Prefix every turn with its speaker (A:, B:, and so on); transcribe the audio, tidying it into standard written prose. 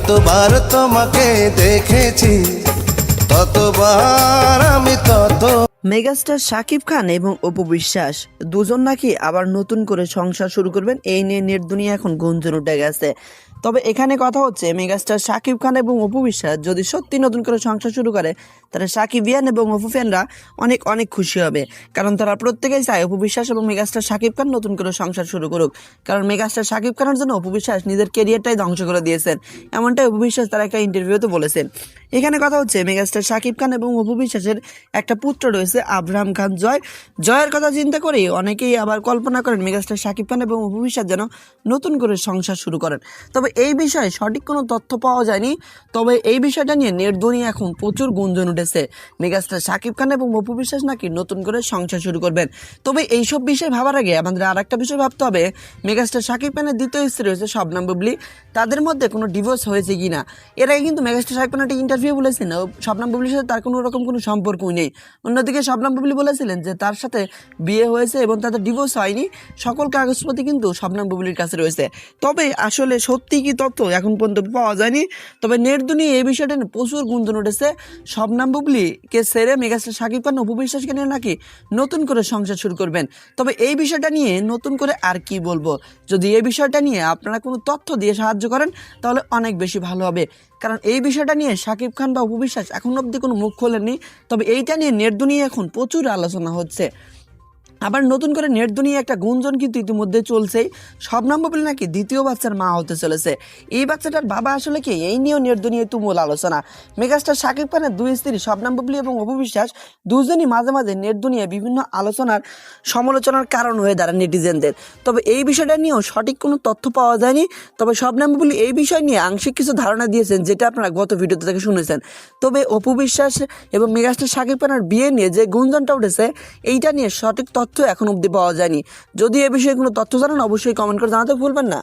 A: যতবার তোমাকে দেখেছি ততবার আমি তত
B: মেগাস্টার শাকিব খান এবং অপু বিশ্বাস দুজন নাকি আবার নতুন করে সংসার শুরু করবেন, এই নিয়ে নেট দুনিয়া এখন গুঞ্জন উঠে গেছে। তবে এখানে কথা হচ্ছে মেগাস্টার শাকিব খান এবং অপু বিশ্বাস যদি সত্যি নতুন করে সংসার শুরু করে তাহলে সাকিবিয়ান এবং অপু ফ্যানরা অনেক অনেক খুশি হবে, কারণ তারা প্রত্যেকেই চায় অপু বিশ্বাস এবং মেগাস্টার শাকিব খান নতুন করে সংসার শুরু করুক। কারণ মেগাস্টার শাকিব খানের জন্য অপু বিশ্বাস নিজের ক্যারিয়ারটাই ধ্বংস করে দিয়েছেন, এমনটাই অপু বিশ্বাস তারা একটা ইন্টারভিউতে বলেছেন। এখানে কথা হচ্ছে মেগাস্টার শাকিব খান এবং অপু বিশ্বাসের একটা পুত্র রয়েছে আব্রাহাম খান জয়। জয়ের কথা চিন্তা করেই অনেকেই আবার কল্পনা করেন মেগাস্টার শাকিব খান এবং অপু বিশ্বাস যেন নতুন করে সংসার শুরু করেন। তবে এই বিষয়ে সঠিক কোনো তথ্য পাওয়া যায়নি। তবে এই বিষয়টা নিয়ে নেট দুনিয়া এখন প্রচুর গুঞ্জন উঠেছে, মেগাস্টার শাকিব খান এবং অপু বিশ্বাস নাকি নতুন করে সংসার শুরু করবেন। তবে এইসব বিষয় ভাবার আগে আমাদের আর একটা বিষয় ভাবতে হবে, মেগাস্টার শাকিব খানের দ্বিতীয় স্ত্রী রয়েছে শবনম বুবলি, তাদের মধ্যে কোনো ডিভোর্স হয়েছে কিনা। এর আগে কিন্তু মেগাস্টার শাকিব খান একটা ইন্টারভিউ বলেছেন শবনম বুবলির সাথে তার কোনো রকম কোনো সম্পর্কই নেই। অন্যদিকে শবনম বুবলি বলেছিলেন যে তার সাথে বিয়ে হয়েছে এবং তাদের ডিভোর্স হয়নি, সকল কাগজপত্র কিন্তু শবনম বুবলির কাছে রয়েছে। তবে আসলে সত্যি কি তথ্য এখন পর্যন্ত পাওয়া যায়নি। তবে নেট দুনিয়া এই বিষয়টা নিয়ে প্রচুর গুঞ্জন উঠেছে, শবনম বুবলিকে ছেড়ে মেগাস্টার শাকিব খান অপু বিশ্বাসকে নিয়ে নাকি নতুন করে সংসার শুরু করবেন। তবে এই বিষয়টা নিয়ে নতুন করে আর কি বলবো, যদি এই বিষয়টা নিয়ে আপনারা কোনো তথ্য দিয়ে সাহায্য করেন তাহলে অনেক বেশি ভালো হবে। কারণ এই বিষয়টা নিয়ে শাকিব খান বা অপু বিশ্বাস এখন অবধি কোনো মুখ খোলেননি। তবে এইটা নিয়ে নেট দুনিয়া এখন প্রচুর আলোচনা হচ্ছে। আবার নতুন করে নেট দুনিয়া একটা গুঞ্জন কিন্তু ইতিমধ্যে চলছেই, শবনম বুবলি নাকি দ্বিতীয় বাচ্চার মা হতে চলেছে। এই বাচ্চাটার বাবা আসলে কি, এই নিয়েও নেট দুনিয়ায় তুমুল আলোচনা। মেগাস্টার শাকিব খানের দুই স্ত্রী শবনম বুবলি এবং অপু বিশ্বাস দুজনই মাঝে মাঝে নেট দুনিয়ায় বিভিন্ন আলোচনার সমালোচনার কারণ হয়ে দাঁড়ায় নেটিজেনদের। তবে এই বিষয়টা নিয়েও সঠিক কোনো তথ্য পাওয়া যায়নি। তবে শবনম বুবলি এই বিষয় নিয়ে আংশিক কিছু ধারণা দিয়েছেন, যেটা আপনারা গত ভিডিওতে থেকে শুনেছেন। তবে অপু বিশ্বাস এবং মেগাস্টার শাকিব খানের বিয়ে নিয়ে যে গুঞ্জনটা উঠেছে, এইটা নিয়ে সঠিক তথ্য এখন অবধি পাওয়া যায়নি। যদি এ বিষয়ে কোনো তথ্য জানান অবশ্যই কমেন্ট করে জানাতে ভুলবেন না।